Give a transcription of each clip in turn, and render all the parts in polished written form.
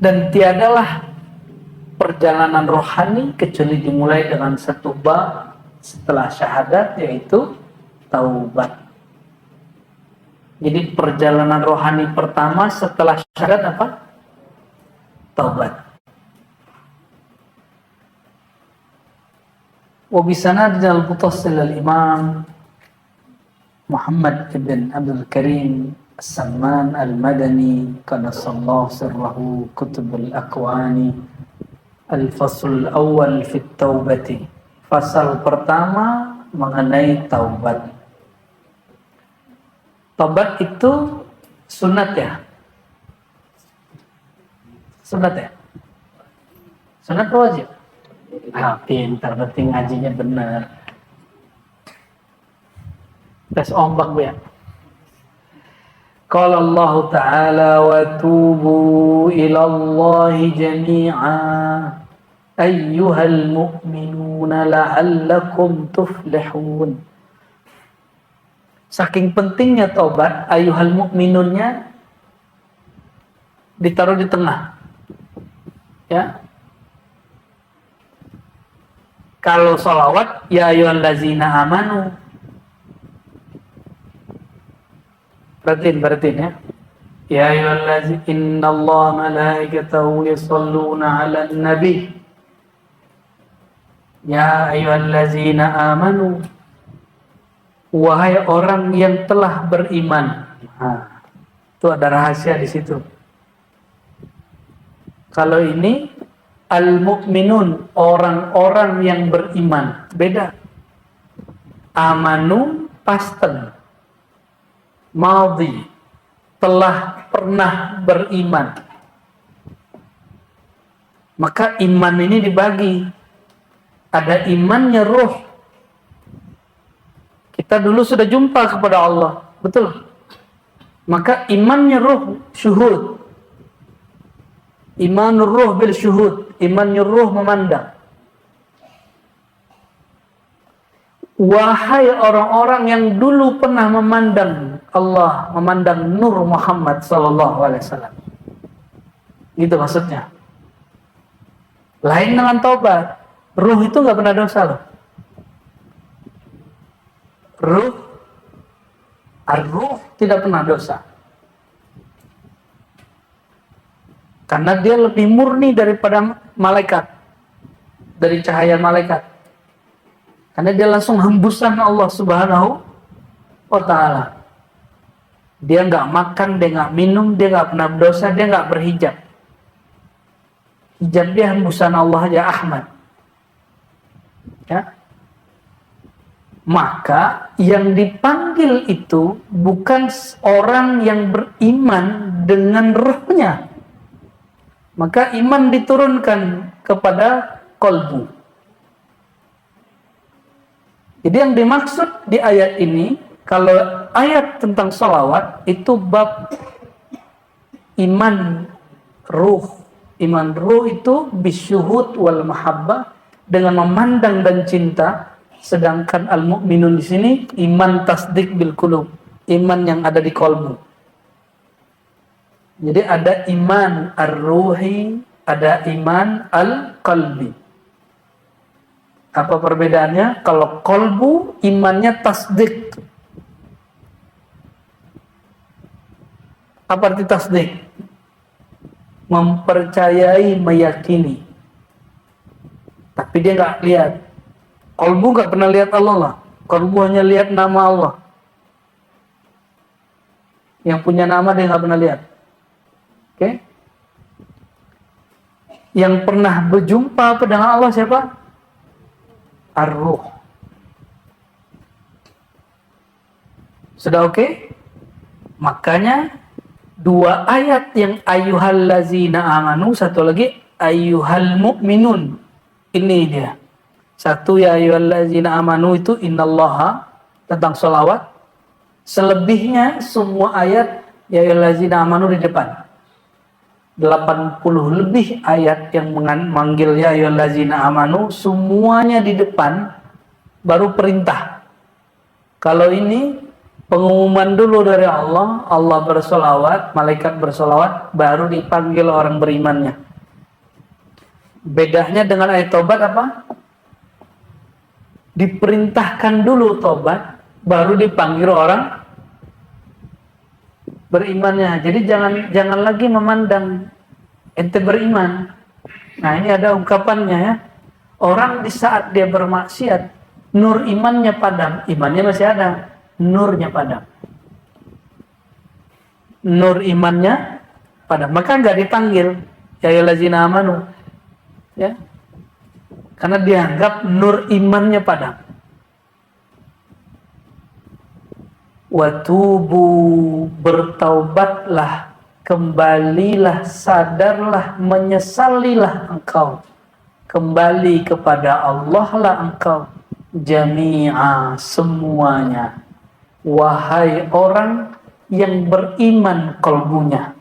Dan tiadalah perjalanan rohani kecuali dimulai dengan satu bab setelah syahadat, yaitu taubat. Jadi perjalanan rohani pertama setelah syahadat apa? Taubat. وبسند المتصل الإمام محمد بن عبد الكريم السمان المدني قدس الله سره كتب الأكوان الفصل الأول في التوبة. Fasal pertama mengenai taubat. Taubat itu sunat ya? Sunat ya? Sunat wajib? Pintar, berarti ngajinya benar. Tes ombak ya. Qala Allah Ta'ala wa tubu ila Allah jami'a ayyuhal mu'minuna la'allakum tuflihun. Saking pentingnya taubat, ayyuhal mu'minunnya ditaruh di tengah. Ya. Kalau sholawat, ya ayyuhallazina amanu. Perhatiin ya. Ya ayyuhallazina innallaha malaikatahu yusholluna 'alan nabi. Ya ayyuhallazina amanu. Wahai orang yang telah beriman. Nah, itu ada rahasia di situ. Kalau ini al-mu'minun, orang-orang yang beriman. Beda. Amanu pasten. Madhi, telah pernah beriman. Maka iman ini dibagi. Ada imannya ruh. Kita dulu sudah jumpa kepada Allah. Betul. Maka imannya ruh syuhud. Imanur ruh bil syuhud. Imannya ruh memandang. Wahai orang-orang yang dulu pernah memandang Allah, memandang Nur Muhammad sallallahu alaihi wasallam. Itu maksudnya. Lain dengan taubat. Ruh itu nggak pernah dosa loh. Ar-ruh tidak pernah dosa. Karena dia lebih murni daripada malaikat. Dari cahaya malaikat. Karena dia langsung hembusan Allah Subhanahu wa ta'ala. Dia nggak makan, dia nggak minum, dia nggak pernah berdosa, dia nggak berhijab. Hijab dia hembusan Allah aja, Ahmad. Ya. Maka yang dipanggil itu bukan orang yang beriman dengan rohnya. Maka iman diturunkan kepada kolbu. Jadi yang dimaksud di ayat ini, kalau ayat tentang sholawat itu bab iman ruh. Iman ruh itu bisyuhud wal mahabbah, dengan memandang dan cinta. Sedangkan al-mu'minun di sini iman tasdik bil qulub, iman yang ada di kolbu. Jadi ada iman ar-ruhi, ada iman al-qalbi. Apa perbedaannya? Kalau kolbu imannya tasdik. Apa arti tasdik? Mempercayai, meyakini. Tapi dia nggak lihat. Kolbu nggak pernah lihat Allah lah. Kolbu hanya lihat nama Allah. Yang punya nama dia nggak pernah lihat. Oke? Yang pernah berjumpa dengan Allah siapa? Ar-ruh. Sudah oke? Makanya dua ayat yang ayyuhallazina amanu, satu lagi ayyuhal mu'minun. Ini dia. Satu ya ayyuhallazina amanu itu innallaha, tentang sholawat. Selebihnya semua ayat ya ayyuhallazina amanu di depan. 80 lebih ayat yang memanggil ya ayyuhallazina amanu, semuanya di depan, baru perintah. Kalau ini Pengumuman dulu dari Allah, Allah bersolawat, malaikat bersolawat, baru dipanggil orang berimannya. Bedanya dengan ayat tobat apa? Diperintahkan dulu tobat, baru dipanggil orang berimannya. Jadi jangan lagi memandang ente beriman. Nah, ini ada ungkapannya ya. Orang di saat dia bermaksiat, nur imannya padam, imannya masih ada, nurnya padam. Nur imannya padam, maka nggak dipanggil ya ayyuhallazina amanu. Ya. Karena dianggap nur imannya padam. Watubu, bertaubatlah, kembalilah, sadarlah, menyesalilah engkau. Kembali kepada Allah lah engkau. Jami'a, semuanya. Wahai orang yang beriman kalbunya.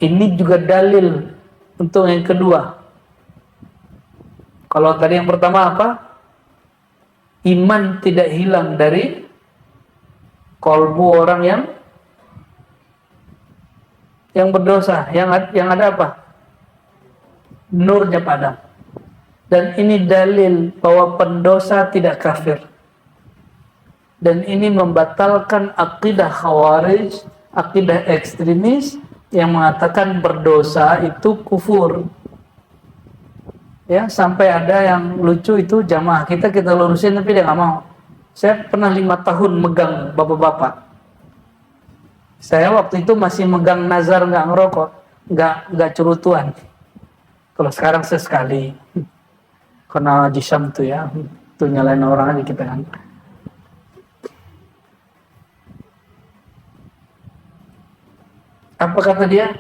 Ini juga dalil untuk yang kedua. Kalau tadi yang pertama apa? Iman tidak hilang dari kalbu orang yang berdosa, yang ada apa? Nurnya padam. Dan ini dalil bahwa pendosa tidak kafir. Dan ini membatalkan akidah khawarij, akidah ekstremis yang mengatakan berdosa itu kufur. Ya, sampai ada yang lucu itu jamaah kita lurusin tapi dia nggak mau. Saya pernah 5 tahun megang bapak-bapak. Saya waktu itu masih megang nazar, nggak ngerokok, nggak cerutuan. Kalau sekarang sesekali, karena jisam tuh ya, tuh nyalain orang aja kita kan. Apa kata dia?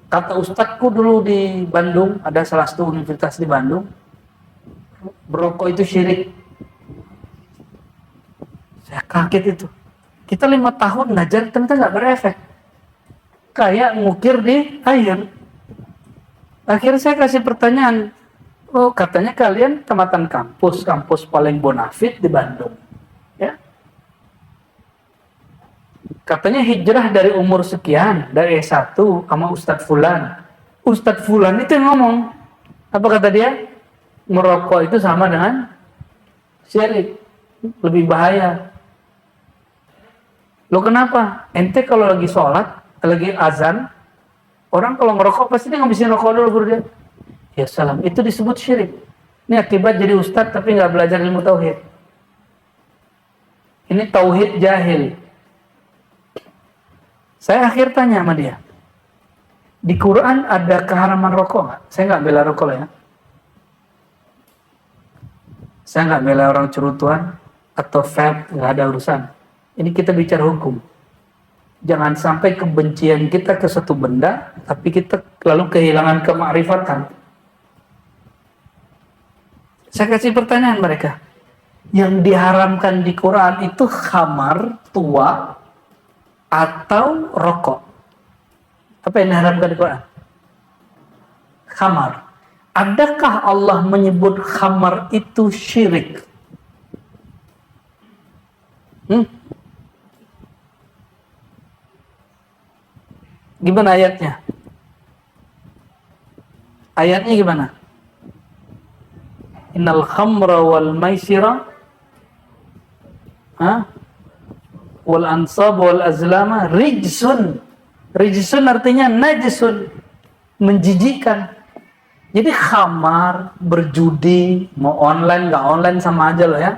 Kata ustadku dulu di Bandung, ada salah satu universitas di Bandung, berokok itu syirik. Saya kaget itu. Kita 5 tahun belajar ternyata nggak berefek. Kayak ngukir di air. Akhirnya saya kasih pertanyaan, oh katanya kalian tamatan kampus paling bonafit di Bandung. Ya. Katanya hijrah dari umur sekian, dari S1 sama Ustadz Fulan. Ustadz Fulan itu yang ngomong. Apa kata dia? Merokok itu sama dengan syirik. Lebih bahaya. Lo kenapa? Ente kalau lagi sholat, lagi azan, orang kalau ngerokok pasti dia ngabisin rokok dulu baru dia. Ya salam, itu disebut syirik. Ini akibat jadi ustadz tapi nggak belajar ilmu tauhid. Ini tauhid jahil. Saya akhir tanya sama dia, di Quran ada keharaman rokok nggak? Saya nggak bela rokok ya. Saya nggak bela orang cerutuan atau vape, nggak ada urusan. Ini kita bicara hukum. Jangan sampai kebencian kita ke satu benda, tapi kita lalu kehilangan kemakrifatan. Saya kasih pertanyaan mereka. Yang diharamkan di Quran itu khamar, tua, atau rokok. Apa yang diharamkan di Quran? Khamar. Adakah Allah menyebut khamar itu syirik? Gimana ayatnya? Ayatnya gimana? Innal khamra wal maisira wal ansab wal azlama rijsun. Rijsun artinya najisun, menjijikkan. Jadi khamar, berjudi, mau online nggak online sama aja loh ya.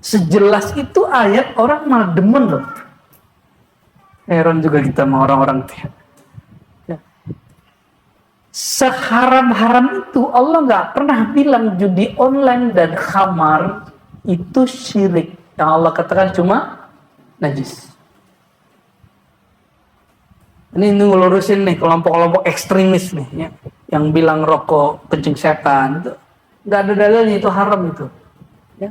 Sejelas itu ayat orang malah demen loh. Heran juga kita sama orang-orang itu. Ya. Seharam-haram itu Allah nggak pernah bilang judi online dan khamar itu syirik. Yang Allah katakan cuma najis. Ini ngelurusin nih kelompok-kelompok ekstremis nih ya, yang bilang rokok kencing setan. Nggak ada dalilnya itu haram itu. Ya.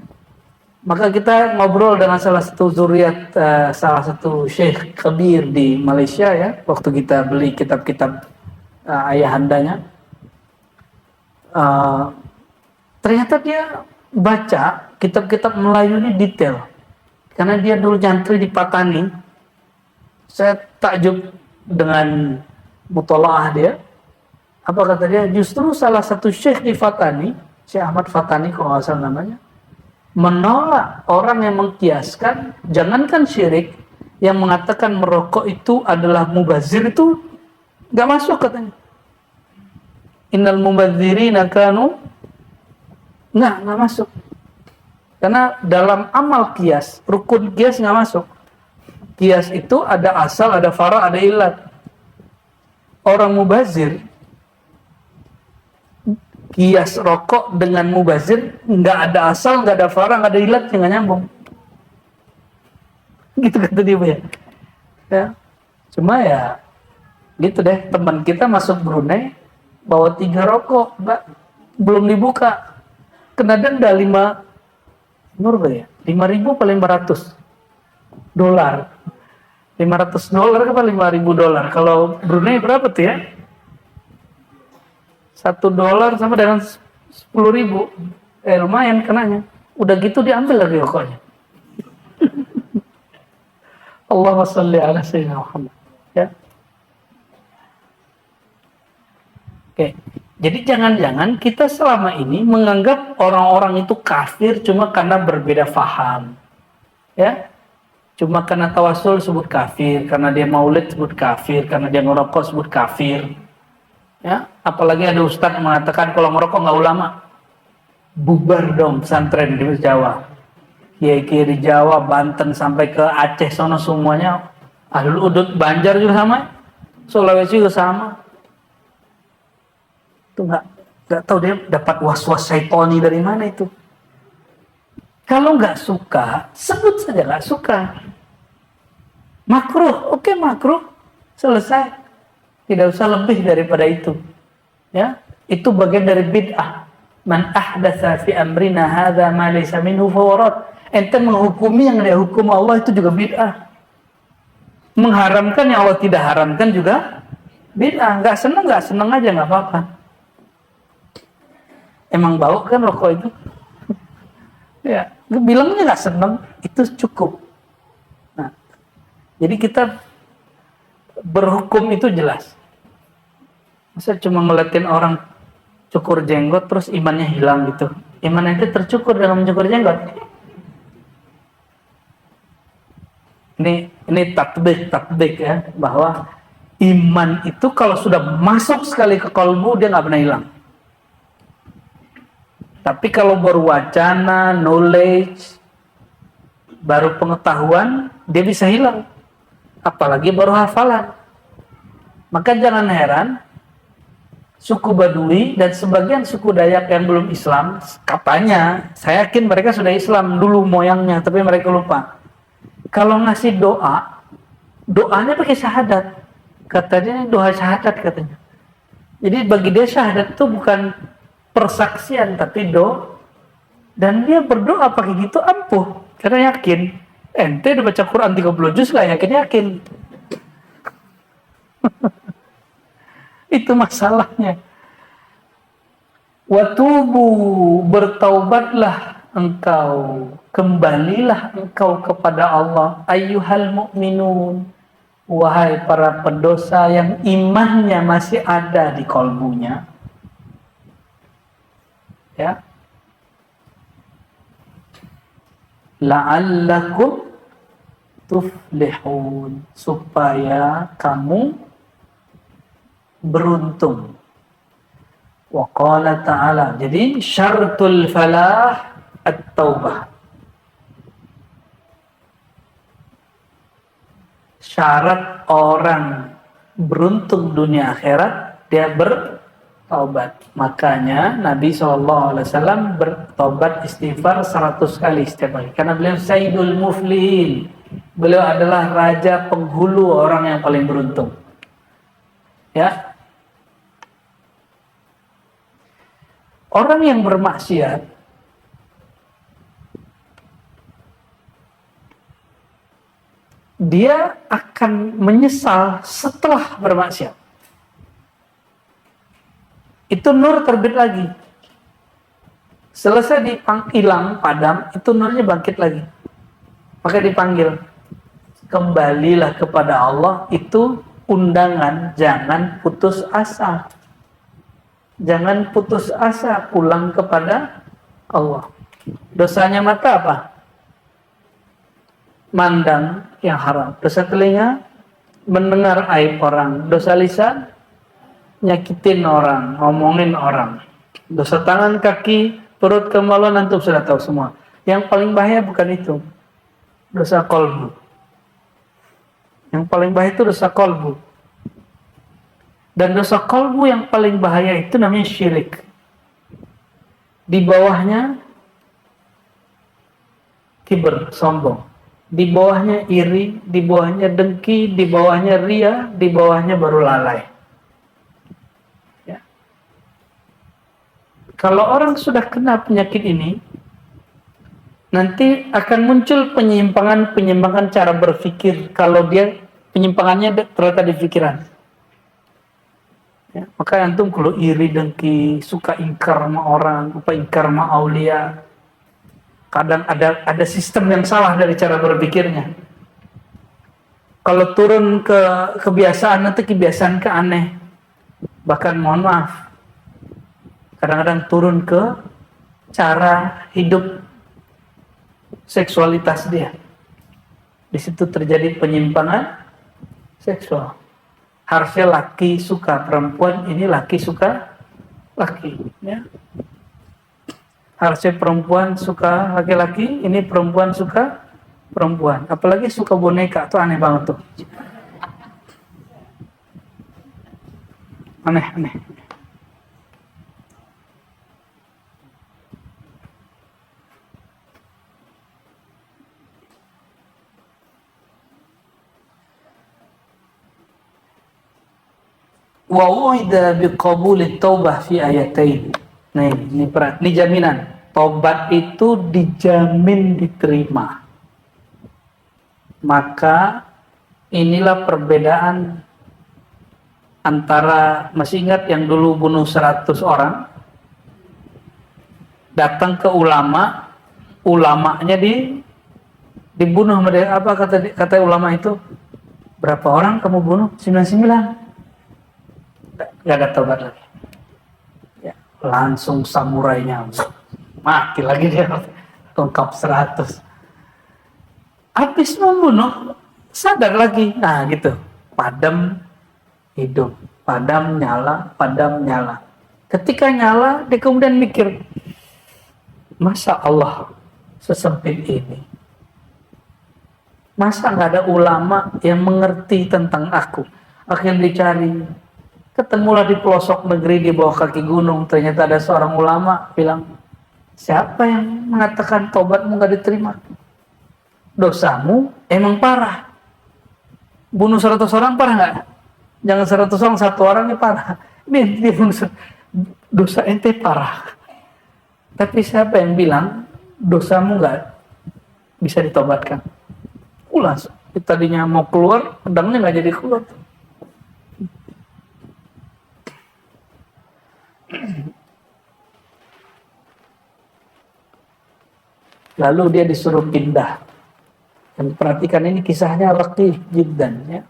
Maka kita ngobrol dengan salah satu zuriat, salah satu syekh kabir di Malaysia ya, waktu kita beli kitab-kitab ayahandanya. Ternyata dia baca kitab-kitab Melayu ini detail. Karena dia dulu nyantri di Patani. Saya takjub dengan mutolaah dia. Apa kata dia? Justru salah satu syekh di Fatani, Syekh Ahmad Fatani kalau nggak salah namanya, menolak orang yang mengkiaskan, jangankan syirik, yang mengatakan merokok itu adalah mubazir, itu nggak masuk katanya. Innal mubadzirina kanu, nggak masuk. Karena dalam amal kias, rukun kias nggak masuk. Kias itu ada asal, ada fara, ada ilat. Orang mubazir, kias rokok dengan mubazir, nggak ada asal, nggak ada fara, nggak ada ilat, nggak nyambung. Gitu kata dia ya. Cuma ya, gitu deh. Teman kita masuk Brunei, bawa 3 rokok, Mbak, belum dibuka, kena denda 5.000 paling $500. $500 apa $5.000? Kalau Brunei berapa tuh ya? $1 sama dengan 10.000. Lumayan kenanya. Udah gitu diambil lagi rokoknya. Allahumma shalli ala sayyidina Muhammad. Ya. Oke. Jadi jangan-jangan kita selama ini menganggap orang-orang itu kafir cuma karena berbeda faham. Ya. Cuma karena tawasul sebut kafir, karena dia maulid sebut kafir, karena dia ngerokok sebut kafir. Ya, apalagi ada ustadz mengatakan kalau ngerokok nggak ulama. Bubar dong pesantren di Jawa. Kiai-kiai di Jawa, Banten sampai ke Aceh sono semuanya Ahlul Udud, Banjar juga sama. Sulawesi juga sama. Itu nggak tahu dia dapat was-was syaitoni dari mana itu. Kalau nggak suka, sebut saja nggak suka. Makruh, oke makruh, selesai. Tidak usah lebih daripada itu. Ya, itu bagian dari bid'ah. Man ahdatsa fi amrina hadza ma laysa minhu fahuwa rad. Ente menghukumi yang dia hukum Allah itu juga bid'ah. Mengharamkan yang Allah tidak haramkan juga bid'ah. Nggak seneng aja nggak apa-apa. Emang bau kan rokok itu? Ya, bilangnya nggak seneng, itu cukup. Nah, jadi kita berhukum itu jelas. Masa cuma ngeliatin orang cukur jenggot terus imannya hilang gitu? Iman itu tercukur dalam mencukur jenggot. Ini tatbik ya, bahwa iman itu kalau sudah masuk sekali ke kalbu dia nggak pernah hilang. Tapi kalau baru wacana, knowledge, baru pengetahuan, dia bisa hilang. Apalagi baru hafalan. Maka jangan heran, suku Badui dan sebagian suku Dayak yang belum Islam, katanya, saya yakin mereka sudah Islam dulu moyangnya, tapi mereka lupa. Kalau ngasih doa, doanya pakai syahadat. Katanya doa syahadat katanya. Jadi bagi dia syahadat itu bukan persaksian tapi dan dia berdoa pakai gitu ampuh karena yakin. Ente udah baca Quran 30 juz lah, yakin itu masalahnya. Watubu, bertaubatlah engkau, kembalilah engkau kepada Allah, ayyuhal mu'minun, wahai para pendosa yang imannya masih ada di kalbunya. Ya, la'allakum tuflihun, supaya kamu beruntung. Wa qala ta'ala, jadi syartul falah at-taubah. Syarat orang beruntung dunia akhirat dia bertaubat. Makanya Nabi SAW bertobat istighfar 100 kali setiap hari. Karena beliau Sayyidul Muflihin. Beliau adalah raja penghulu orang yang paling beruntung. Ya. Orang yang bermaksiat dia akan menyesal setelah bermaksiat. Itu nur terbit lagi. Selesai hilang, padam, itu nurnya bangkit lagi. Maka dipanggil. Kembalilah kepada Allah, itu undangan, jangan putus asa. Jangan putus asa, pulang kepada Allah. Dosanya mata apa? Mandang yang haram. Dosa telinga, mendengar aib orang. Dosa lisan, nyakitin orang, ngomongin orang. Dosa tangan, kaki, perut, kemaluan, antum sudah tahu semua. Yang paling bahaya bukan itu. Dosa kolbu. Yang paling bahaya itu dosa kolbu. Dan dosa kolbu yang paling bahaya itu namanya syirik. Di bawahnya kiber, sombong. Di bawahnya iri, di bawahnya dengki, di bawahnya ria, di bawahnya baru lalai. Ya. Kalau orang sudah kena penyakit ini, nanti akan muncul penyimpangan cara berpikir kalau dia penyimpangannya terletak di pikiran. Ya, maka antum kalau iri, dengki, suka ingkar sama orang, ingkar sama aulia, kadang ada sistem yang salah dari cara berpikirnya. Kalau turun ke kebiasaan, nanti kebiasaan ke aneh. Bahkan mohon maaf, kadang-kadang turun ke cara hidup seksualitas dia. Di situ terjadi penyimpangan seksual. Harusnya laki suka perempuan, ini laki suka laki. Ya. Harusnya perempuan suka laki-laki, ini perempuan suka perempuan. Apalagi suka boneka, tuh aneh banget tuh. Aneh. Wa uida biqabulit taubah fi ayatain. Ini jaminan. Taubat itu dijamin diterima. Maka inilah perbedaan antara, masih ingat yang dulu bunuh 100 orang? Datang ke ulama, ulamanya dibunuh. Apa kata ulama itu? Berapa orang kamu bunuh? 99. Gak ada taubat lagi. Ya, langsung samurainya mati lagi dia, lengkap 100. Habis membunuh, sadar lagi. Nah gitu, padam hidup, padam nyala. Ketika nyala, dia kemudian mikir, masa Allah sesempit ini? Masa gak ada ulama yang mengerti tentang aku? Akhirnya dicari. Ketemulah di pelosok negeri di bawah kaki gunung. Ternyata ada seorang ulama bilang, siapa yang mengatakan tobatmu gak diterima? Dosamu emang parah. Bunuh 100 orang parah gak? Jangan 100 orang, 1 orang ini parah. Ini dia bunuh, dosa ente parah. Tapi siapa yang bilang dosamu gak bisa ditobatkan? Ulas. Tadinya mau keluar, pedangnya gak jadi keluar. Lalu dia disuruh pindah. Dan perhatikan ini kisahnya raqih jiddan, ya.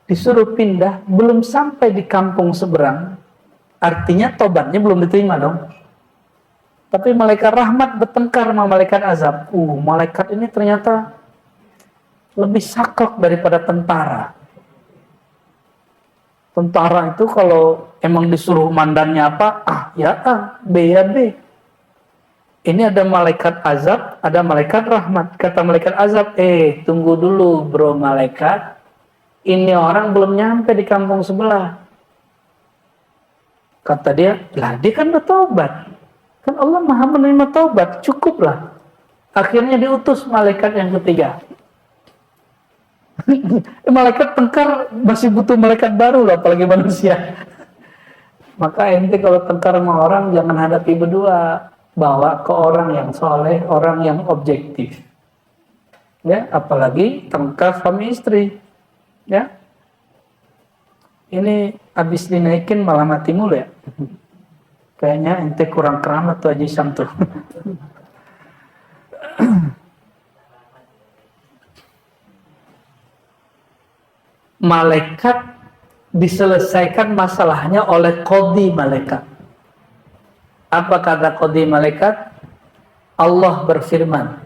Disuruh pindah, belum sampai di kampung seberang, artinya tobatnya belum diterima dong. Tapi malaikat rahmat bertengkar sama malaikat azab. Malaikat ini ternyata lebih saklek daripada tentara. Tentara itu kalau emang disuruh mandannya apa, B ya B. Ini ada malaikat azab, ada malaikat rahmat. Kata malaikat azab, tunggu dulu bro malaikat. Ini orang belum nyampe di kampung sebelah. Kata dia, dia kan udah taubat. Kan Allah maha menerima taubat, cukuplah. Akhirnya diutus malaikat yang ketiga. Malaikat tengkar masih butuh malaikat baru loh, apalagi manusia. Maka ente kalau tengkar sama orang jangan hadapi berdua, bawa ke orang yang soleh, orang yang objektif. Ya, apalagi tengkar suami istri. Ya, ini habis dinaikin malah mati mulu ya. Kayaknya ente kurang keramat tuh Haji Syam tuh. Malaikat diselesaikan masalahnya oleh qadhi malaikat. Apa kata qadhi malaikat? Allah berfirman,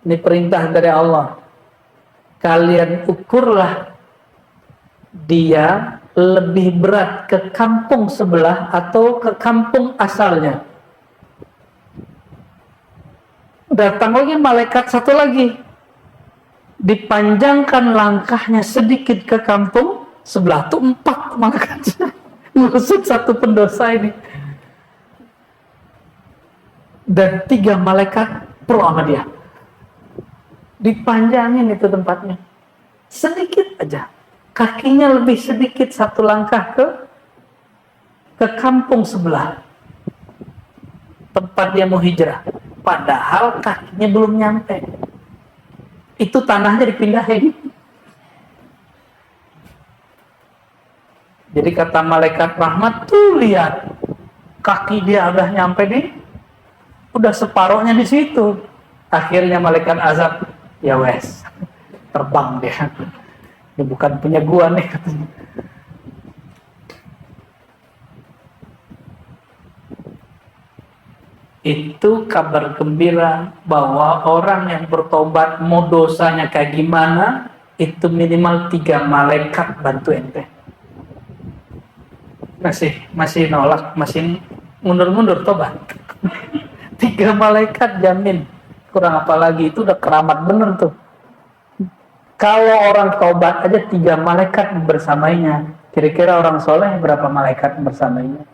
ini perintah dari Allah, kalian ukurlah dia lebih berat ke kampung sebelah atau ke kampung asalnya. Datang lagi malaikat satu lagi, dipanjangkan langkahnya sedikit ke kampung sebelah, tuh 4 malaikat ngusut satu pendosa ini, dan 3 malaikat pro sama dia, dipanjangin itu tempatnya sedikit aja, kakinya lebih sedikit satu langkah ke kampung sebelah tempat dia mau hijrah, padahal kakinya belum nyampe, itu tanahnya dipindahin. Jadi kata malaikat rahmat, tuh lihat kaki dia udah nyampe udah separohnya di situ. Akhirnya malaikat azab, ya wes, terbang dia. Ini bukan punya gua nih katanya. Itu kabar gembira bahwa orang yang bertobat, mau dosanya kayak gimana, itu minimal 3 malaikat bantu ente. Masih nolak, masih mundur-mundur tobat. 3 malaikat jamin. Kurang apa lagi, itu udah keramat bener tuh. Kalau orang tobat aja 3 malaikat bersamainya, kira-kira orang soleh berapa malaikat bersamainya?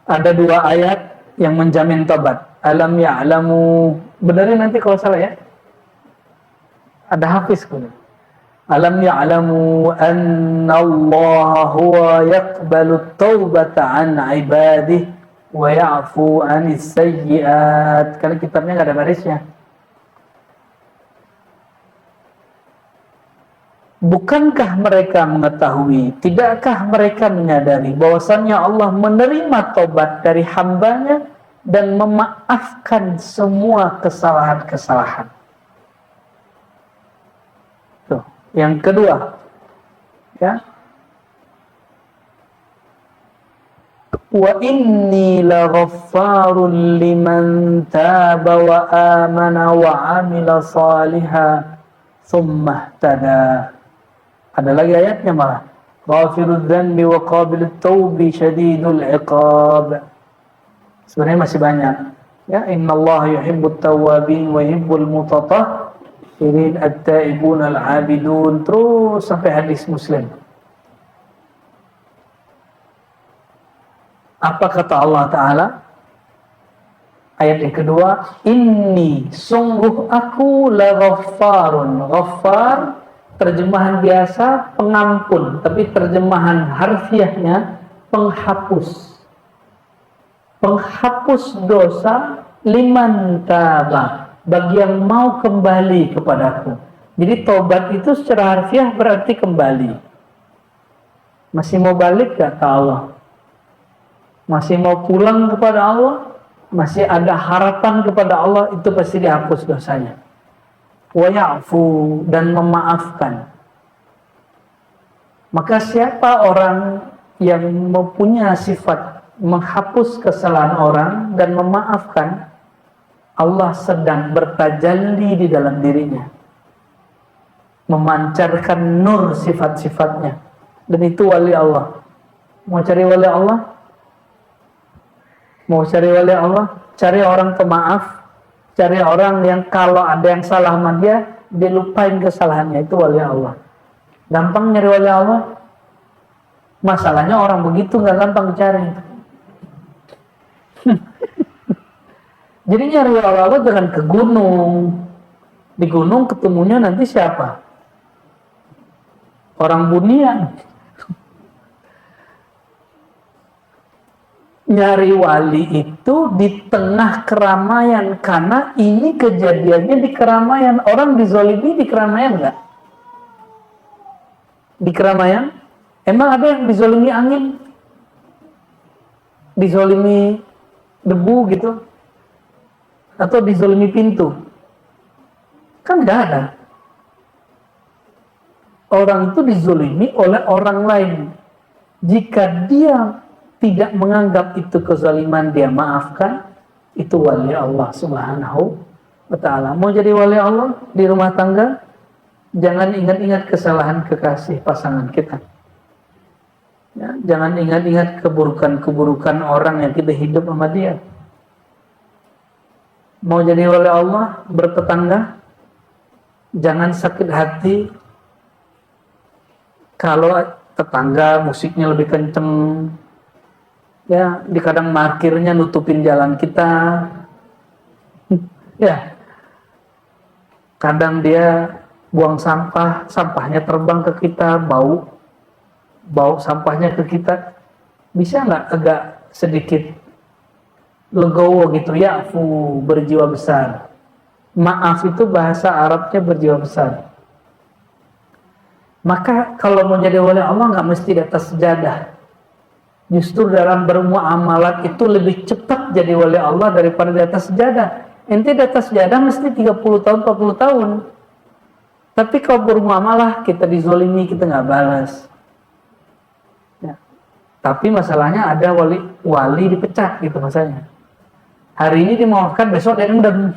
Ada 2 ayat yang menjamin tobat. Alam ya'lamu, benerin nanti kalau salah ya. Ada hafiz kuno. Alam ya'lamu anna Allah huwa yaqbalu taubata an ibadihi wa ya'fu anis sayyi'at. Karena kitabnya nggak ada barisnya. Bukankah mereka mengetahui, tidakkah mereka menyadari bahwasannya Allah menerima tobat dari hambanya dan memaafkan semua kesalahan-kesalahan. Tuh, yang kedua, ya. Wa inni laghaffarun liman taba wa amana wa amila salihan tsumma ihtada. Ada lagi ayatnya malah. Ghafirudz dzanbi wa qabilut taubi syadidul iqab. Sebenarnya masih banyak. Ya, innallaha yuhibbut tawwabin wa yuhibbul mutatahhirin at-taibun al-'abidun, terus sampai hadis Muslim. Apa kata Allah Ta'ala? Ayat yang kedua, inni, sungguh aku la ghaffarun. Ghaffar terjemahan biasa pengampun, tapi terjemahan harfiahnya penghapus. Penghapus dosa liman taba, bagi yang mau kembali kepadaku. Jadi tobat itu secara harfiah berarti kembali. Masih mau balik gak ke Allah? Masih mau pulang kepada Allah? Masih ada harapan kepada Allah, itu pasti dihapus dosanya. Wa ya'fu, dan memaafkan. Maka siapa orang yang mempunyai sifat menghapus kesalahan orang dan memaafkan, Allah sedang bertajalli di dalam dirinya, memancarkan nur sifat-sifatnya, dan itu wali Allah. Mau cari wali Allah? Mau cari wali Allah? Cari orang pemaaf. Cari orang yang kalau ada yang salah sama dia, dia lupain kesalahannya, itu wali Allah. Gampang nyari wali Allah? Masalahnya orang begitu nggak gampang cari. Jadi nyari wali Allah jangan ke gunung. Di gunung ketemunya nanti siapa? Orang bunian. Nyari wali itu di tengah keramaian, karena ini kejadiannya di keramaian. Orang dizolimi di keramaian nggak? Di keramaian? Emang ada yang dizolimi angin? Dizolimi debu gitu? Atau dizolimi pintu? Kan nggak ada. Orang itu dizolimi oleh orang lain. Jika dia tidak menganggap itu kezaliman, dia maafkan, itu wali Allah Subhanahu wa ta'ala. Mau jadi wali Allah di rumah tangga, jangan ingat-ingat kesalahan kekasih pasangan kita. Ya, jangan ingat-ingat keburukan-keburukan orang yang kita hidup sama dia. Mau jadi wali Allah bertetangga, jangan sakit hati kalau tetangga musiknya lebih kenceng, ya di kadang parkirnya nutupin jalan kita, ya kadang dia buang sampah, sampahnya terbang ke kita, bau sampahnya ke kita. Bisa nggak agak sedikit legowo gitu, ya berjiwa besar. Maaf itu bahasa Arabnya berjiwa besar. Maka kalau mau jadi wali Allah nggak mesti di atas sejadah. Justru dalam bermuamalat itu lebih cepat jadi wali Allah daripada di atas sejadah. Ente di atas sejadah mesti 30 tahun, 40 tahun. Tapi kalau bermuamalah kita dizolimi, kita nggak balas. Ya. Tapi masalahnya ada wali dipecat gitu masalahnya. Hari ini dimaafkan, besok dia dendam.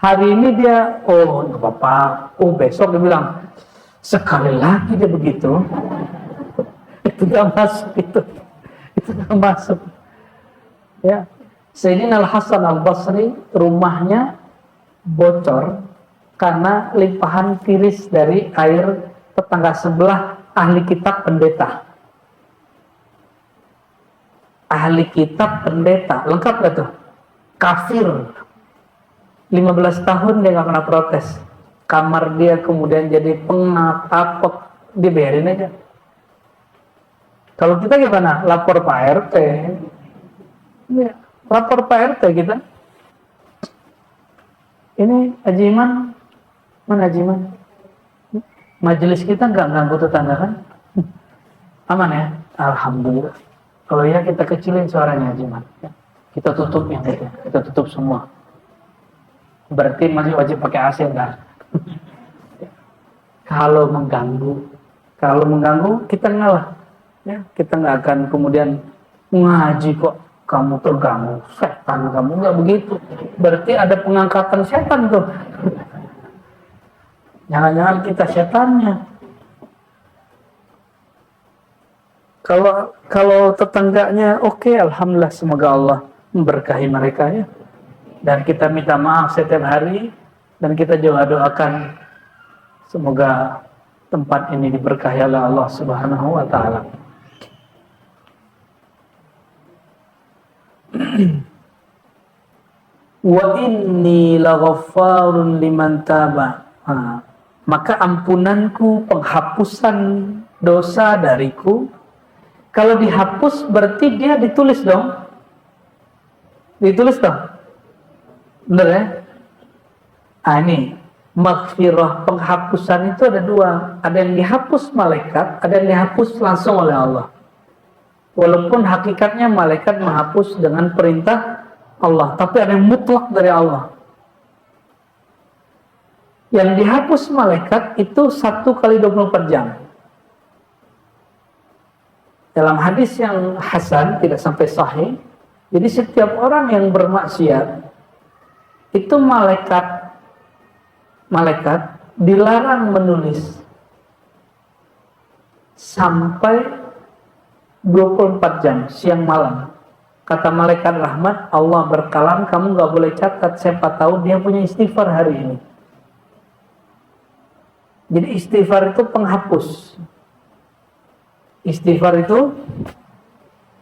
Hari ini dia, oh nggak apa-apa. Oh besok dia bilang, sekali lagi dia begitu. Itu nggak masuk itu nggak masuk. Ya, Sayyidina Al-Hasan Al-Basri rumahnya bocor karena limpahan tiris dari air tetangga sebelah ahli kitab pendeta. Ahli kitab pendeta, lengkap gak tuh? Kafir. 15 tahun dia gak pernah protes. Kamar dia kemudian jadi pengap, tapek, dibiarin aja. Kalau kita gimana? Lapor Pak RT. Ya, lapor Pak RT kita. Ini Haji Iman, mana Haji Iman? Majelis kita nggak ganggu tetangga kan? Aman ya? Alhamdulillah. Kalau ya kita kecilin suaranya Haji Iman. Kita tutup yang itu, kita tutup semua. Berarti masih wajib pakai AC kan? Kalau mengganggu kita ngalah. Ya, kita nggak akan kemudian ngaji kok kamu terganggu, setan kamu, nggak begitu. Berarti ada pengangkatan setan tuh. Jangan-jangan kita setannya. Kalau tetangganya oke, alhamdulillah, semoga Allah memberkahi mereka ya. Dan kita minta maaf setiap hari dan kita juga doakan semoga tempat ini diberkahi oleh Allah Subhanahu wa taala. Wa inni laghaffarun liman taba. Maka ampunanku, penghapusan dosa dariku. Kalau dihapus berarti dia ditulis dong. Ditulis dong. Benar ya? Ini maghfirah, penghapusan itu ada dua. Ada yang dihapus malaikat, ada yang dihapus langsung oleh Allah. Walaupun hakikatnya malaikat menghapus dengan perintah Allah, tapi ada yang mutlak dari Allah. Yang dihapus malaikat itu 1 kali 24 jam. Dalam hadis yang hasan, tidak sampai sahih, jadi setiap orang yang bermaksiat itu malaikat dilarang menulis sampai 24 jam, siang malam. Kata malaikat rahmat, Allah berkalam, kamu gak boleh catat, siapa tahu dia punya istighfar hari ini. Jadi istighfar itu penghapus. Istighfar itu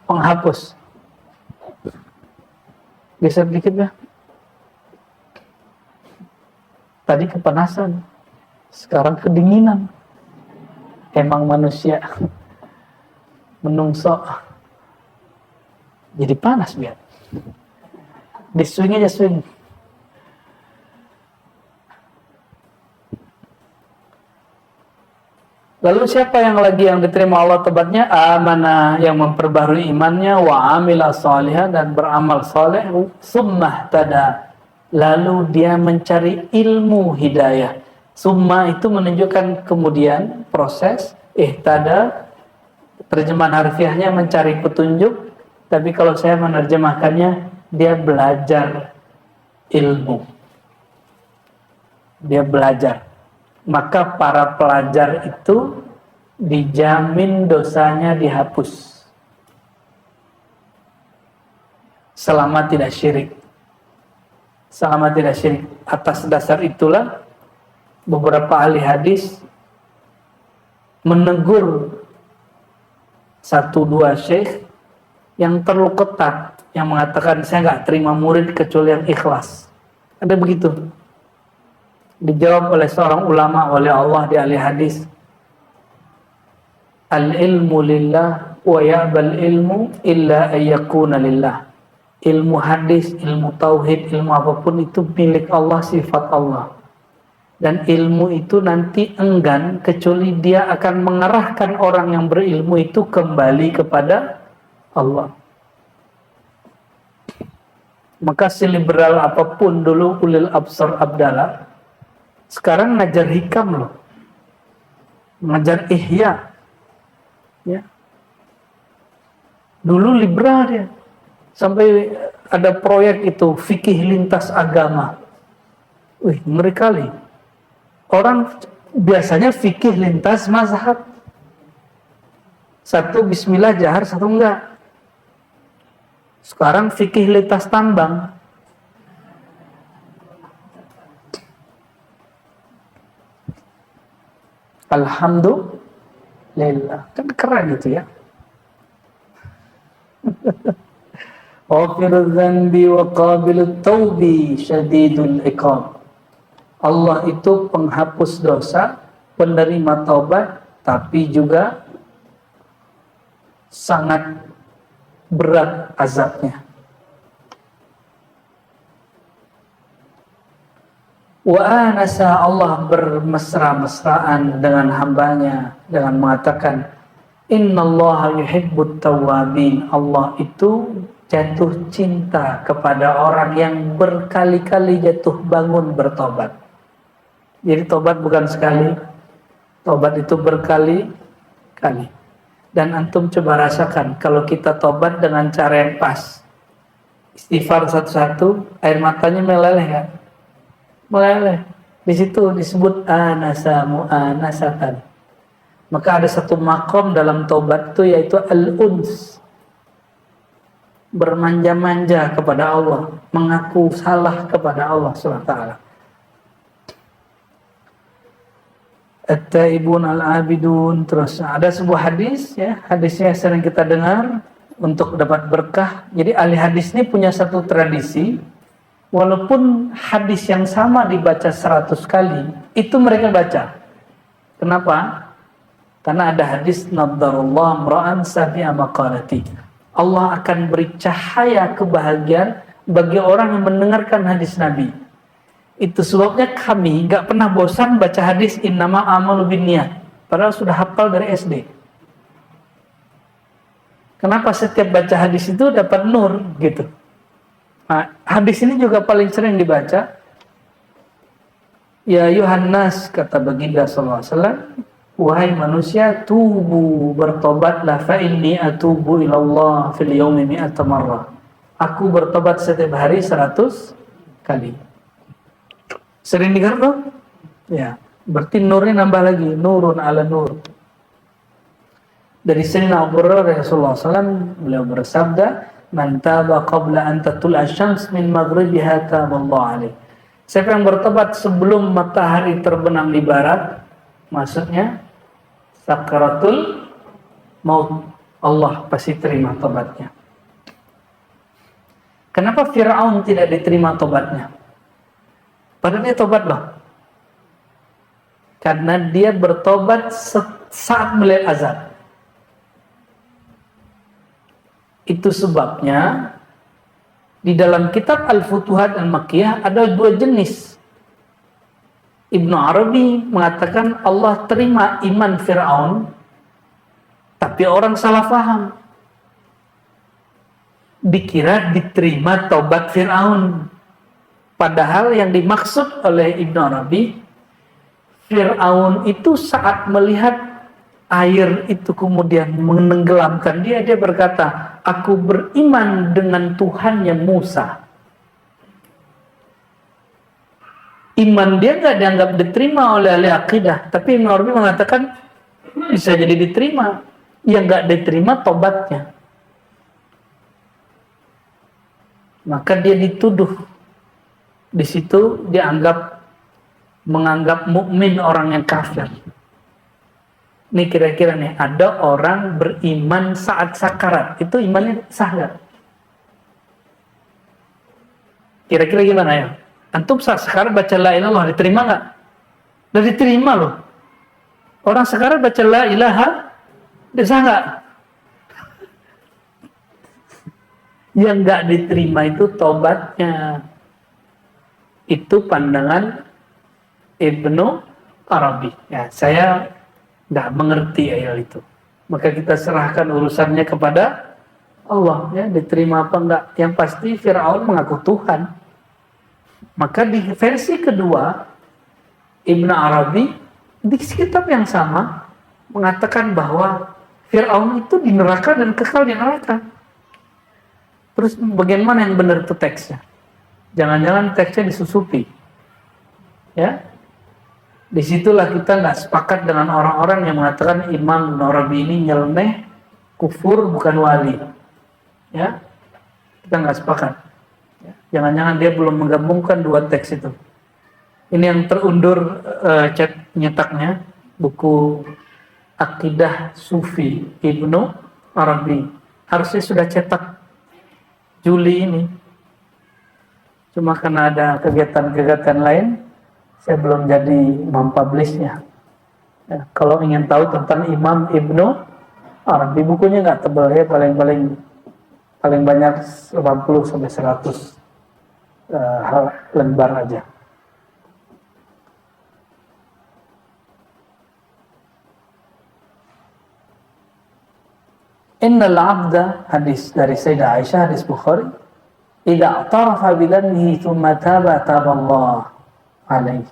penghapus. Geser dikit ya. Tadi kepanasan, sekarang kedinginan. Emang manusia menungso jadi panas biar di swing aja swing. Lalu siapa yang lagi yang diterima Allah tobatnya? Amana, yang memperbaharui imannya, wa amila shalihan, dan beramal saleh, summah tada. Lalu dia mencari ilmu hidayah. Summa itu menunjukkan kemudian proses, ihtada, terjemahan harfiahnya mencari petunjuk, tapi kalau saya menerjemahkannya, dia belajar ilmu. Dia belajar. Maka para pelajar itu dijamin dosanya dihapus selama tidak syirik. Selama tidak syirik. Atas dasar itulah beberapa ahli hadis menegur satu dua syekh yang terlalu ketat, yang mengatakan saya nggak terima murid kecuali yang ikhlas. Ada begitu. Dijawab oleh seorang ulama, oleh Allah di ahli hadis, al-ilmu lillah wa ya'bal ilmu illa ayyakuna lillah. Ilmu hadis, ilmu tauhid, ilmu apapun itu milik Allah, sifat Allah. Dan ilmu itu nanti enggan kecuali dia akan mengarahkan orang yang berilmu itu kembali kepada Allah. Maka seliberal apapun dulu ulil absar abdallah, sekarang ngajar hikam loh, ngajar ihya, ya. Dulu liberal dia, sampai ada proyek itu fikih lintas agama. Wih, ngeri kali. Orang biasanya fikih lintas mazhab, satu bismillah jahar, satu enggak. Sekarang fikih lintas tambang. Alhamdulillah, kan keren itu ya. Ghafirudz dzanbi wa qabilut taubi syadidul iqab. Allah itu penghapus dosa, penerima taubat, tapi juga sangat berat azabnya. Wa anasa, Allah bermesra-mesraan dengan hambanya dengan mengatakan innallaha yuhibbut tawwabin. Allah itu jatuh cinta kepada orang yang berkali-kali jatuh bangun bertobat. Jadi tobat bukan sekali, tobat itu berkali-kali. Dan antum coba rasakan kalau kita tobat dengan cara yang pas, istighfar satu-satu, air matanya meleleh kan? Meleleh. Di situ disebut anasa mu'anasatan. Maka ada satu makom dalam tobat itu yaitu al-uns, bermanja-manja kepada Allah, mengaku salah kepada Allah SWT. At-taibun al-abidun. Terus ada sebuah hadis, ya, hadisnya sering kita dengar untuk dapat berkah. Jadi ahli hadis ini punya satu tradisi, walaupun hadis yang sama dibaca 100 kali, itu mereka baca. Kenapa? Karena ada hadis naddarullah mra'an sabi'a maqalati. Allah akan beri cahaya kebahagiaan bagi orang yang mendengarkan hadis Nabi. Itu sebabnya kami gak pernah bosan baca hadis innama amalu binniyat, padahal sudah hafal dari SD. Kenapa setiap baca hadis itu dapat nur gitu. Nah, hadis ini juga paling sering dibaca. Ya Yohanes, kata baginda sallallahu alaihi wasallam, wahai manusia, tubu, bertobatlah, fa inni atubu ilallah fil yaumi mi'ata marrah. Aku bertobat setiap hari 100 kali. Sering dengar dong? Ya, berarti nurnya nambah lagi, nurun ala nur. Dari Sayyidina Abu Hurairah Rasulullah SAW, beliau bersabda, man taba qabla an tatul asyams min maghribiha taballahu alaih. Siapa yang bertobat sebelum matahari terbenam di barat, maksudnya sakaratul maut, Allah pasti terima tobatnya. Kenapa Fir'aun tidak diterima tobatnya? Padahal dia tobat loh. Karena dia bertobat saat melihat azab. Itu sebabnya di dalam kitab Al-Futuhat Al-Makkiyah ada dua jenis Ibnu Arabi mengatakan Allah terima iman Fir'aun, tapi orang salah paham. Dikira diterima taubat Fir'aun. Padahal yang dimaksud oleh Ibnu Arabi, Fir'aun itu saat melihat air itu kemudian menenggelamkan dia, dia berkata, aku beriman dengan Tuhannya Musa. Iman dia nggak dianggap diterima oleh ahli akidah, tapi Ibnu Arabi mengatakan bisa jadi diterima. Yang nggak diterima tobatnya. Maka dia dituduh. Di situ dianggap menganggap mukmin orang yang kafir. Ini kira-kira nih, ada orang beriman saat sakarat, itu imannya sah nggak? Kira-kira gimana ya? Antum saat sakarat baca la ilaha illallah, diterima nggak? Udah diterima loh. Orang sakarat baca la ilaha, sah nggak? Yang nggak diterima itu tobatnya. Itu pandangan Ibnu Arabi. Ya, saya nggak mengerti ayat itu. Maka kita serahkan urusannya kepada Allah. Ya, diterima apa enggak? Yang pasti Fir'aun mengaku Tuhan. Maka di versi kedua, Ibnu Arabi di kitab yang sama mengatakan bahwa Fir'aun itu di neraka dan kekal di neraka. Terus bagaimana yang benar itu teksnya? Jangan-jangan teksnya disusupi. Ya, disitulah kita nggak sepakat dengan orang-orang yang mengatakan Imam Ibnu Arabi ini nyeleneh, kufur, bukan wali. Ya, kita nggak sepakat. Ya, jangan-jangan dia belum menggabungkan dua teks itu. Ini yang terundur nyetaknya, buku Akidah Sufi Ibnu Arabi. Harusnya sudah cetak Juli ini. Cuma karena ada kegiatan-kegiatan lain, saya belum jadi mempublishnya. Ya, kalau ingin tahu tentang Imam Ibnu Arabi, bukunya nggak tebal ya, paling banyak 80 sampai 100 lembar aja. Innal abda, hadis dari Sayyidah Aisyah, hadis Bukhari, idza i'tarafa bi dhanbihi thumma taba Allah alaihi.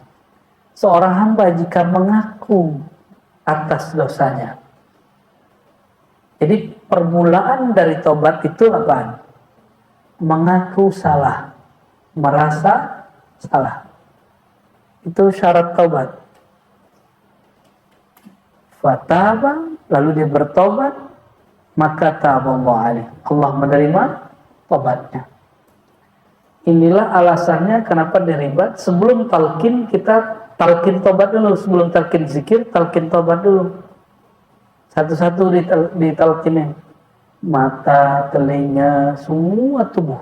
Seorang hamba jika mengaku atas dosanya. Jadi permulaan dari tobat itu apa? Mengaku salah, merasa salah. Itu syarat tobat. Fataba, lalu dia bertobat, maka taballahu alaihi. Allah menerima tobatnya. Inilah alasannya kenapa diribat. Sebelum talqin kita talqin tobat dulu, sebelum talqin zikir, talqin tobat dulu. Satu-satu ditalqinin. Mata, telinga, semua tubuh.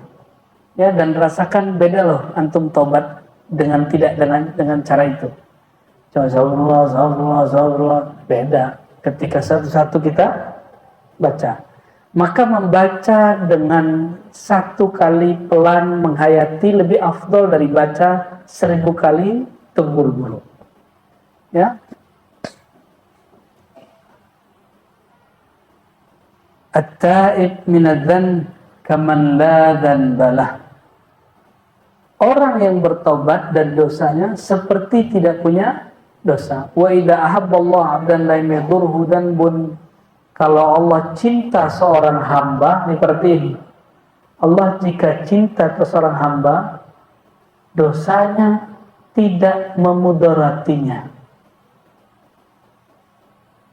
Ya, dan rasakan beda loh antum tobat dengan tidak dengan cara itu. Astagfirullah, beda ketika satu-satu kita baca. Maka membaca dengan satu kali pelan menghayati lebih afdol dari baca 1000 kali terburu-buru. Ya. At-ta'ib minadz-dzanb kaman la dzanbalah. Orang yang bertobat dan dosanya seperti tidak punya dosa. Wa idza ahabballahu 'abdan lam yadurhu dzanbun. Kalau Allah cinta seorang hamba, ini seperti ini. Allah jika cinta ke seorang hamba, dosanya tidak memudaratinya.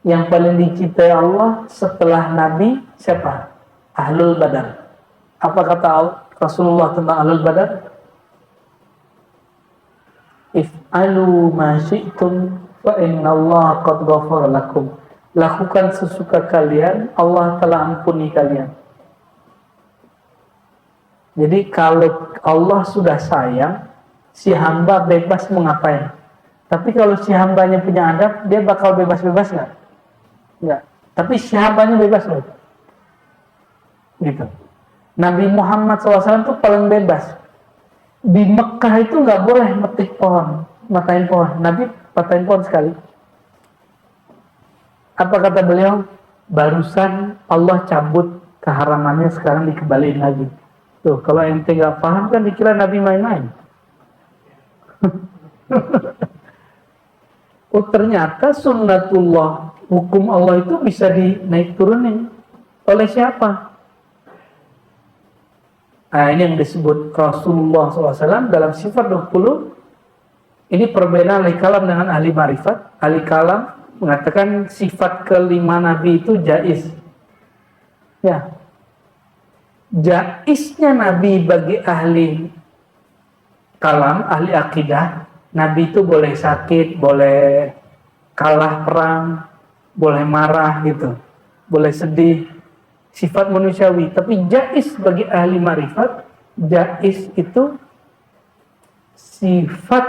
Yang paling dicintai Allah setelah Nabi siapa? Ahlul Badar. Apa kata Rasulullah tentang Ahlul Badar? If'alu ma syi'tum fa inna Allah qad ghafara lakum. Lakukan sesuka kalian, Allah telah ampuni kalian. Jadi kalau Allah sudah sayang, si hamba bebas mau ngapain. Tapi kalau si hambanya punya adab, dia bakal bebas-bebas nggak? Nggak. Tapi si hambanya bebas loh. Gitu. Nabi Muhammad SAW itu paling bebas. Di Mekah itu nggak boleh metik pohon. matain pohon. Nabi patahin pohon sekali. Apa kata beliau? Barusan Allah cabut keharamannya, sekarang dikembaliin lagi. Tuh, kalau ente nggak paham kan dikira Nabi main-main. Oh, ternyata sunnatullah, hukum Allah itu bisa dinaik turunin. Oleh siapa? Nah, ini yang disebut Rasulullah SAW dalam sifat 20. Ini perbedaan ahli kalam dengan ahli marifat. Ahli kalam mengatakan sifat kelima Nabi itu jaiz. Ya, jaiznya Nabi bagi ahli kalam, ahli akidah, Nabi itu boleh sakit, boleh kalah perang, boleh marah gitu, boleh sedih, sifat manusiawi. Tapi jaiz bagi ahli marifat, jaiz itu sifat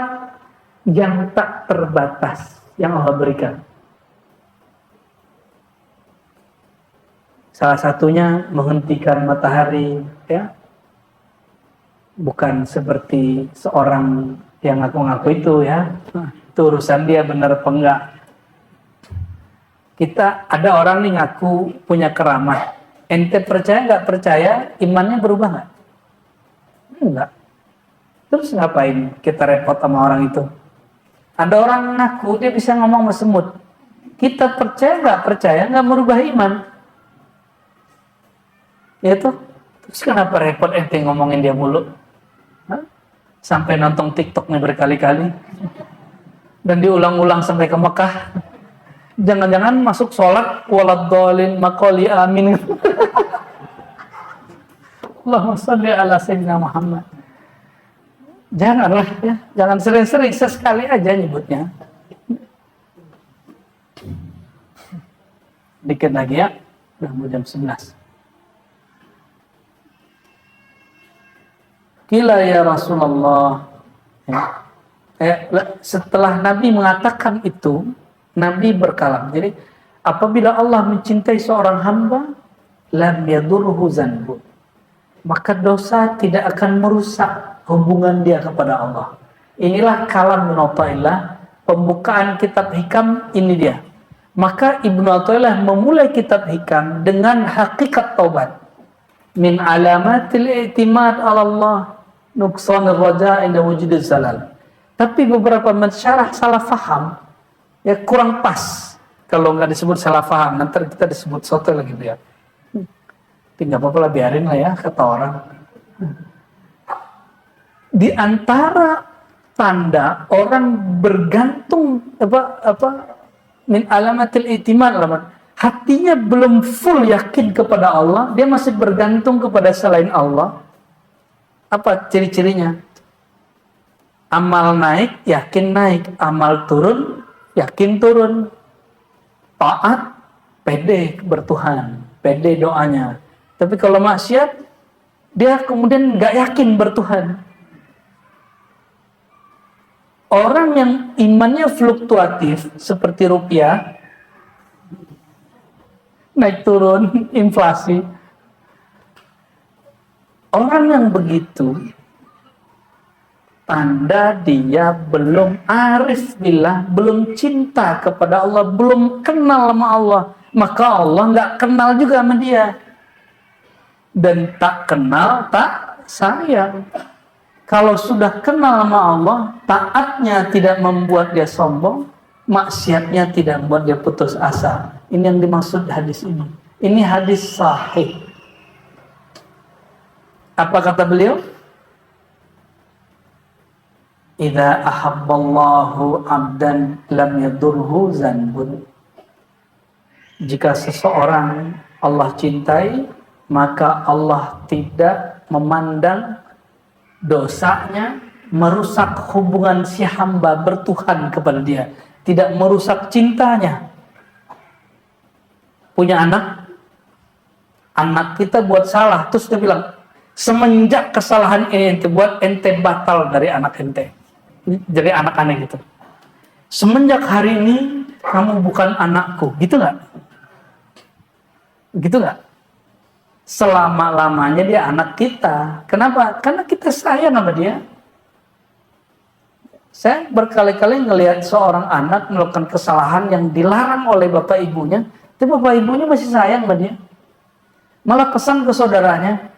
yang tak terbatas yang Allah berikan. Salah satunya menghentikan matahari, ya. Bukan seperti seorang yang ngaku-ngaku itu, ya. Itu urusan dia benar apa enggak. Kita ada orang nih ngaku punya keramat. Ente percaya nggak percaya, imannya berubah nggak? Enggak. Terus ngapain kita repot sama orang itu? Ada orang ngaku dia bisa ngomong sama semut. Kita percaya nggak percaya, nggak merubah iman. Ya tuh. Terus kenapa repot ente ngomongin dia mulu? Hah? Sampai nonton TikToknya berkali-kali. Dan diulang-ulang sampai ke Mekah. Jangan-jangan masuk sholat waladhdallin maqali amin. Allahumma shalli ala sayyidina Muhammad. Janganlah ya, jangan sering-sering, sesekali aja nyebutnya. Dikit lagi ya, udah mau jam 11. Qila ya Rasulullah. Setelah Nabi mengatakan itu, Nabi berkalam. Jadi apabila Allah mencintai seorang hamba, lam yadurhu zanbu, maka dosa tidak akan merusak hubungan dia kepada Allah. Inilah kalam Ibnu Athaillah, pembukaan kitab Hikam ini dia. Maka Ibnu Athaillah memulai kitab Hikam dengan hakikat taubat. Min alamatil i'timad 'ala Allah nuqsanir raja' inda wujudil zalal. Tapi beberapa mensyarah salah faham, ya kurang pas. Kalau nggak disebut salah faham, nanti kita disebut soto lagi dia. Tidak apa-apa lah, biarin lah ya, kata orang. Di antara tanda orang bergantung min alamatil i'timad, hatinya belum full yakin kepada Allah, dia masih bergantung kepada selain Allah. Apa ciri-cirinya? Amal naik, yakin naik. Amal turun, yakin turun. Taat, pede bertuhan, pede doanya. Tapi kalau maksiat, dia kemudian nggak yakin bertuhan. Orang yang imannya fluktuatif seperti rupiah, naik turun, inflasi. Orang yang begitu, tanda dia belum arif billah, belum cinta kepada Allah, belum kenal sama Allah. Maka Allah nggak kenal juga sama dia. Dan tak kenal, tak sayang. Kalau sudah kenal sama Allah, taatnya tidak membuat dia sombong, maksiatnya tidak membuat dia putus asa. Ini yang dimaksud hadis ini. Ini hadis sahih. Apa kata beliau? Idza ahabballahu 'abdan lam yadurhu zanbun. Jika seseorang Allah cintai, maka Allah tidak memandang dosanya merusak hubungan si hamba bertuhan kepada dia, tidak merusak cintanya. Punya anak kita buat salah, terus dia bilang, semenjak kesalahan ini ente buat, ente batal dari anak ente. Jadi anak aneh gitu. Semenjak hari ini kamu bukan anakku, gitu nggak? Gitu nggak? Selama-lamanya dia anak kita. Kenapa? Karena kita sayang sama dia. Saya berkali-kali ngelihat seorang anak melakukan kesalahan yang dilarang oleh bapak ibunya, tapi bapak ibunya masih sayang sama dia. Malah pesan ke saudaranya,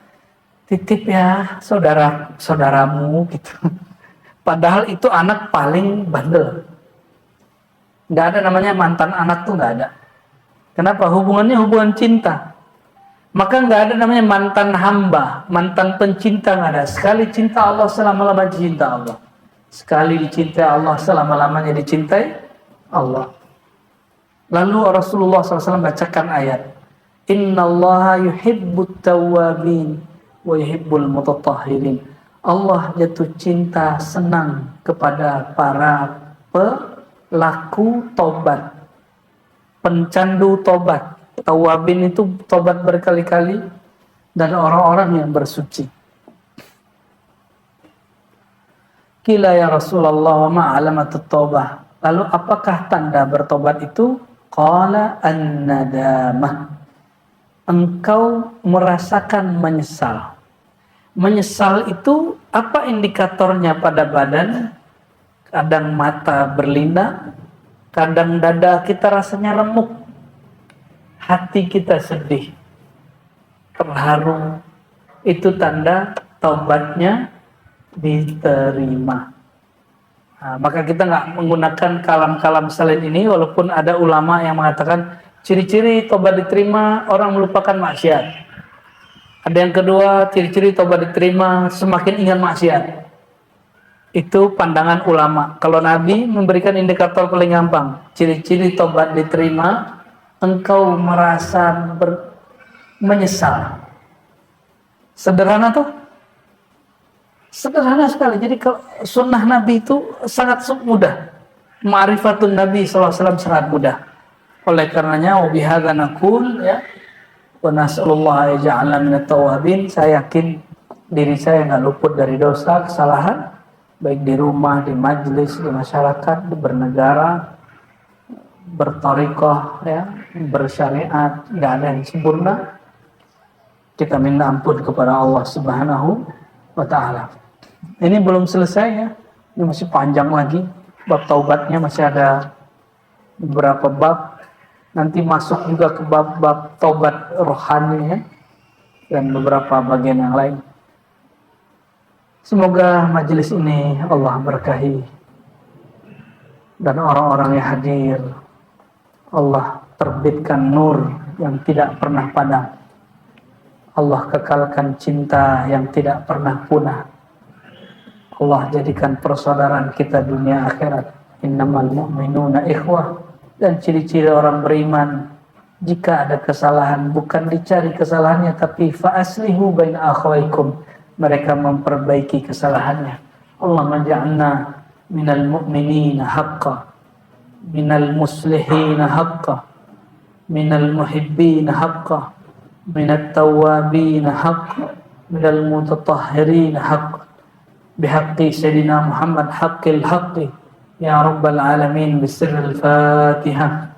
titip ya saudaramu gitu. Padahal itu anak paling bandel. Nggak ada namanya mantan anak tuh, nggak ada. Kenapa? Hubungannya hubungan cinta. Maka nggak ada namanya mantan hamba, mantan pencinta, nggak ada. Sekali cinta Allah, selama-lamanya cinta Allah. Sekali dicintai Allah, selama-lamanya dicintai Allah. Lalu Rasulullah SAW bacakan ayat, Innallaha yuhibbut tawwabin wa yuhibbul mutatahhirin. Allah jatuh cinta, senang kepada para pelaku tobat, pencandu tobat. Tawabin itu tobat berkali-kali, dan orang-orang yang bersuci. Qila ya Rasulullah wa ma alamatut taubah. Lalu apakah tanda bertobat itu? Qala an-nadamah. Engkau merasakan menyesal. Menyesal itu apa indikatornya pada badan? Kadang mata berlinang, kadang dada kita rasanya remuk, hati kita sedih, terharu. Itu tanda taubatnya diterima. Nah, maka kita nggak menggunakan kalam-kalam selain ini, walaupun ada ulama yang mengatakan ciri-ciri tobat diterima orang melupakan maksiat. Ada yang kedua, ciri-ciri tobat diterima semakin ingat maksiat. Itu pandangan ulama. Kalau Nabi memberikan indikator paling gampang, ciri-ciri tobat diterima, engkau merasa menyesal. Sederhana tuh? Sederhana sekali. Jadi sunnah Nabi itu sangat mudah. Ma'rifatun Nabi SAW sangat mudah. Oleh karenanya, wabihadza naqul ya, wa nas'alullah yaj'alna minat tawwabin. Saya yakin diri saya nggak luput dari dosa, kesalahan, baik di rumah, di majelis, di masyarakat, di bernegara, berthariqah, ya, bersyariat, nggak ada yang sempurna. Kita minta ampun kepada Allah Subhanahu wa Ta'ala. Ini belum selesai ya, ini masih panjang lagi. Bab taubatnya masih ada beberapa bab. Nanti masuk juga ke bab-bab taubat rohani ya, dan beberapa bagian yang lain. Semoga majelis ini Allah berkahi, dan orang-orang yang hadir Allah terbitkan nur yang tidak pernah padam. Allah kekalkan cinta yang tidak pernah punah. Allah jadikan persaudaraan kita dunia akhirat. Innamal mu'minuna ikhwah. Dan ciri-ciri orang beriman, jika ada kesalahan, bukan dicari kesalahannya, tapi fa'aslihu baina akhwaikum. Mereka memperbaiki kesalahannya. Allah menja'alna minal mu'minina haqqa, minal muslihina haqqa, minal muhibbina haqqa, minat tawwabina haqqa, minal mutatahhirina haqqa, bihaqqi Sayyidina Muhammad haqqil haqqi ya Rabbal Alamin. Bisirril Fatihah.